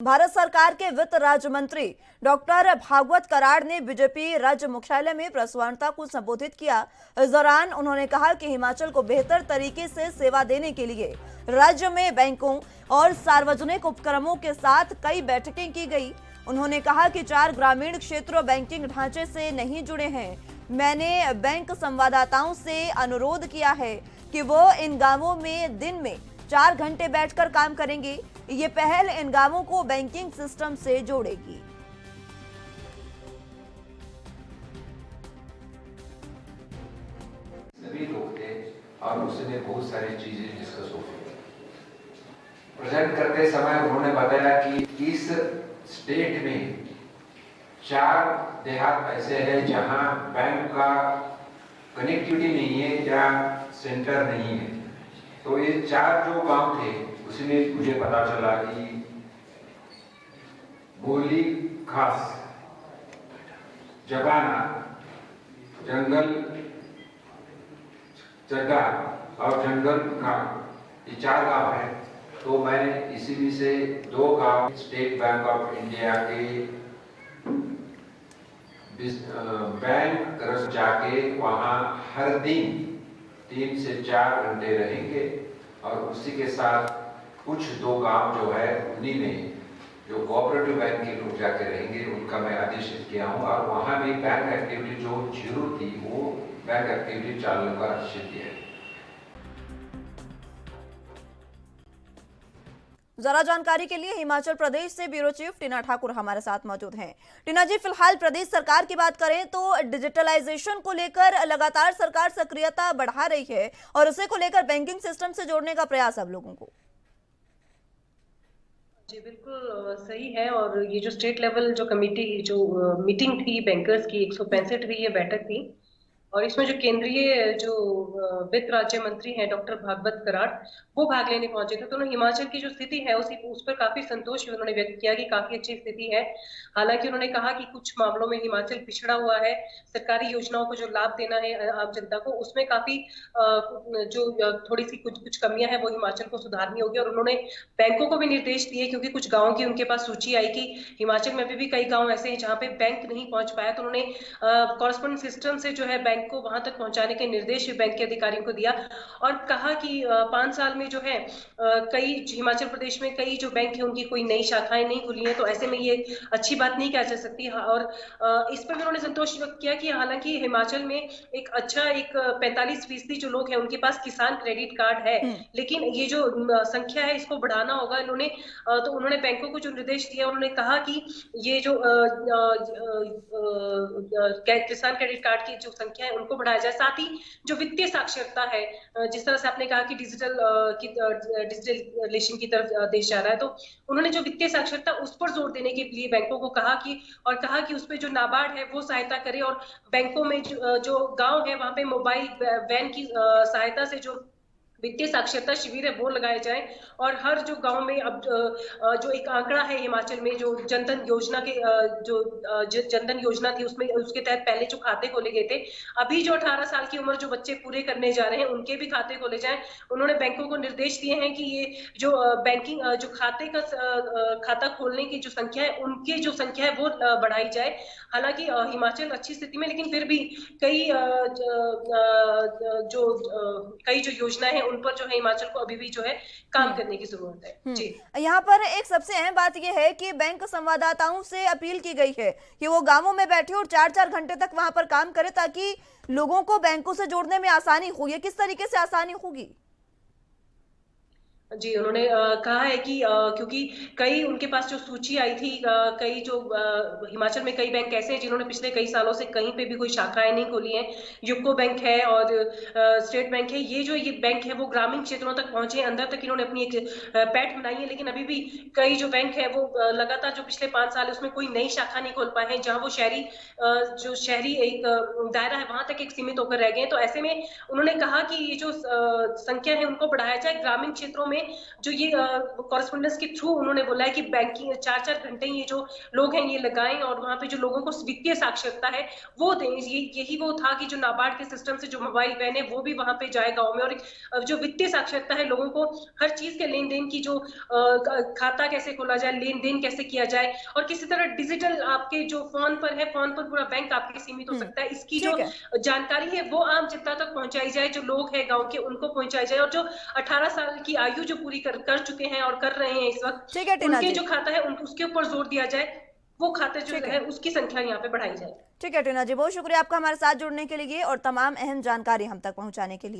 भारत सरकार के वित्त राज्य मंत्री डॉक्टर भागवत कराड़ ने बीजेपी राज्य मुख्यालय में प्रेस वार्ता को संबोधित किया। इस दौरान उन्होंने कहा कि हिमाचल को बेहतर तरीके से सेवा देने के लिए राज्य में बैंकों और सार्वजनिक उपक्रमों के साथ कई बैठकें की गई। उन्होंने कहा कि 4 ग्रामीण क्षेत्र बैंकिंग ढांचे से नहीं जुड़े हैं। मैंने बैंक संवाददाताओं से अनुरोध किया है कि वो इन गांवों में दिन में 4 घंटे बैठकर काम करेंगे। ये पहल इन गांवों को बैंकिंग सिस्टम से जोड़ेगी। सभी लोग थे और उसमें बहुत सारी चीजें डिस्कस हो गई। प्रेजेंट करते समय उन्होंने बताया कि इस स्टेट में 4 देहात ऐसे हैं जहां बैंक का कनेक्टिविटी नहीं है या सेंटर नहीं है। तो ये 4 जो गांव थे उसमें मुझे पता चला कि बोली खास, जबाना, जंगल चड्डा और जंगल का, ये 4 गांव है। तो मैंने इसी से 2 गांव स्टेट बैंक ऑफ इंडिया के बैंक तरफ जाके वहां हर दिन 3 से 4 घंटे रहेंगे और उसी के साथ कुछ 2 गांव जो है उन्हीं में जो कोऑपरेटिव बैंक के लोग जाके रहेंगे उनका मैं आदेशित किया हूँ और वहां भी बैंक एक्टिविटी जो 0 थी वो बैंक एक्टिविटी चालू का आदेश दिया है। जरा जानकारी के लिए हिमाचल प्रदेश से ब्यूरो चीफ टीना ठाकुर हमारे साथ मौजूद हैं। टीना जी, फिलहाल प्रदेश सरकार की बात करें तो डिजिटलाइजेशन को लेकर लगातार सरकार सक्रियता बढ़ा रही है और उसे को लेकर बैंकिंग सिस्टम से जोड़ने का प्रयास अब लोगों को। जी बिल्कुल सही है। और ये जो स्टेट लेवल जो कमेटी जो मीटिंग थी बैंकर्स की 165वीं ये बैठक थी और इसमें जो केंद्रीय जो वित्त राज्य मंत्री हैं डॉक्टर भागवत कराड़ वो भाग लेने पहुंचे थे। तो उन्होंने हिमाचल की जो स्थिति है उस पर काफी संतोष उन्होंने व्यक्त किया कि काफी अच्छी स्थिति है। हालांकि उन्होंने कहा कि कुछ मामलों में हिमाचल पिछड़ा हुआ है। सरकारी योजनाओं को जो लाभ देना है आम जनता को उसमें काफी जो थोड़ी सी कुछ कमियां हैं वो हिमाचल को सुधारनी होगी। और उन्होंने बैंकों को भी निर्देश दिए क्योंकि कुछ गाँव की उनके पास सूची आई कि हिमाचल में अभी भी कई गाँव ऐसे हैं जहाँ पे बैंक नहीं पहुंच पाया। तो उन्होंने कॉरेस्पॉन्डेंट सिस्टम से जो है बैंक को वहां तक पहुंचाने के निर्देश बैंक के अधिकारियों को दिया और कहा कि 5 साल में जो है कई हिमाचल प्रदेश में कई जो बैंक है उनकी कोई नई शाखाएं नहीं खुली हैं। तो ऐसे में ये अच्छी बात नहीं कहा जा सकती। और इस पर भी उन्होंने संतोष व्यक्त किया कि हालांकि हिमाचल में एक अच्छा 45% जो लोग हैं उनके पास किसान क्रेडिट कार्ड है, लेकिन ये जो संख्या है इसको बढ़ाना होगा। तो उन्होंने बैंकों को जो निर्देश दिया उन्होंने कहा कि ये जो किसान क्रेडिट कार्ड की जो संख्या है उनको बढ़ाया जाए। साथ ही जो वित्तीय साक्षरता है, जिस तरह से आपने कहा कि डिजिटलाइजेशन की तरफ देश जा रहा है, तो उन्होंने जो वित्तीय साक्षरता उस पर जोर देने के लिए बैंकों को कहा कि उस पर जो नाबार्ड है वो सहायता करे और बैंकों में जो गांव है वहां पे मोबाइल वैन की सहायता से जो वित्तीय साक्षरता शिविर है वो लगाए जाए। और हर जो गांव में अब जो एक आंकड़ा है हिमाचल में जो जनधन योजना के जो जनधन योजना थी उसमें उसके तहत पहले जो खाते खोले गए थे, अभी जो 18 साल की उम्र जो बच्चे पूरे करने जा रहे हैं उनके भी खाते खोले जाएं। उन्होंने बैंकों को निर्देश दिए हैं कि ये जो बैंकिंग जो खाते का खाता खोलने की जो संख्या है उनकी जो संख्या है वो बढ़ाई जाए। हालांकि हिमाचल अच्छी स्थिति में, लेकिन फिर भी कई जो योजना है उन पर जो है हिमाचल को अभी भी जो है काम करने की जरूरत है। जी, यहाँ पर एक सबसे अहम बात यह है कि बैंक संवाददाताओं से अपील की गई है कि वो गांवों में बैठे और 4-4 घंटे तक वहां पर काम करे ताकि लोगों को बैंकों से जोड़ने में आसानी हो। ये किस तरीके से आसानी होगी? जी, उन्होंने कहा है कि क्योंकि कई उनके पास जो सूची आई थी कई जो हिमाचल में कई बैंक ऐसे हैं जिन्होंने पिछले कई सालों से कहीं पे भी कोई शाखाएं नहीं खोली हैं। यूको बैंक है और स्टेट बैंक है। ये बैंक है वो ग्रामीण क्षेत्रों तक पहुंचे, अंदर तक इन्होंने अपनी एक पैठ बनाई है। लेकिन अभी भी कई जो बैंक है वो लगातार जो पिछले 5 साल उसमें कोई नई शाखा नहीं खोल पाए हैं, जहाँ वो जो शहरी एक दायरा है वहां तक एक सीमित होकर रह गए हैं। तो ऐसे में उन्होंने कहा कि ये जो संख्या है उनको बढ़ाया जाए। ग्रामीण क्षेत्रों में में जो ये कॉरेस्पोंडेंस के थ्रू उन्होंने बोला है कि बैंकिंग 4-4 घंटे ये जो लोग हैं ये लगाएं और वहां पे जो लोगों को वित्तीय साक्षरता है वो दें। यही वो था कि जो नाबार्ड के सिस्टम से जो मोबाइल वैन है वो भी वहां पे जाए गाँव में, और जो वित्तीय साक्षरता है लोगों को हर चीज के लेन देन की, जो खाता कैसे खोला जाए, लेन देन कैसे किया जाए, और किसी तरह डिजिटल आपके जो फोन पर है, फोन पर पूरा बैंक आपके सीमित हो सकता है, इसकी जो ठीक है। जानकारी है वो आम जनता तक पहुंचाई जाए, जो लोग हैं गांव के उनको पहुंचाई जाए, और जो 18 साल की आयु जो पूरी कर चुके हैं और कर रहे हैं इस वक्त, ठीक है टीना उनके जी। जो खाता है उसके ऊपर जोर दिया जाए, वो खाते जो ठीक है उसकी संख्या यहाँ पे बढ़ाई जाए। ठीक है टीना जी, बहुत शुक्रिया आपका हमारे साथ जुड़ने के लिए और तमाम अहम जानकारी हम तक पहुंचाने के लिए।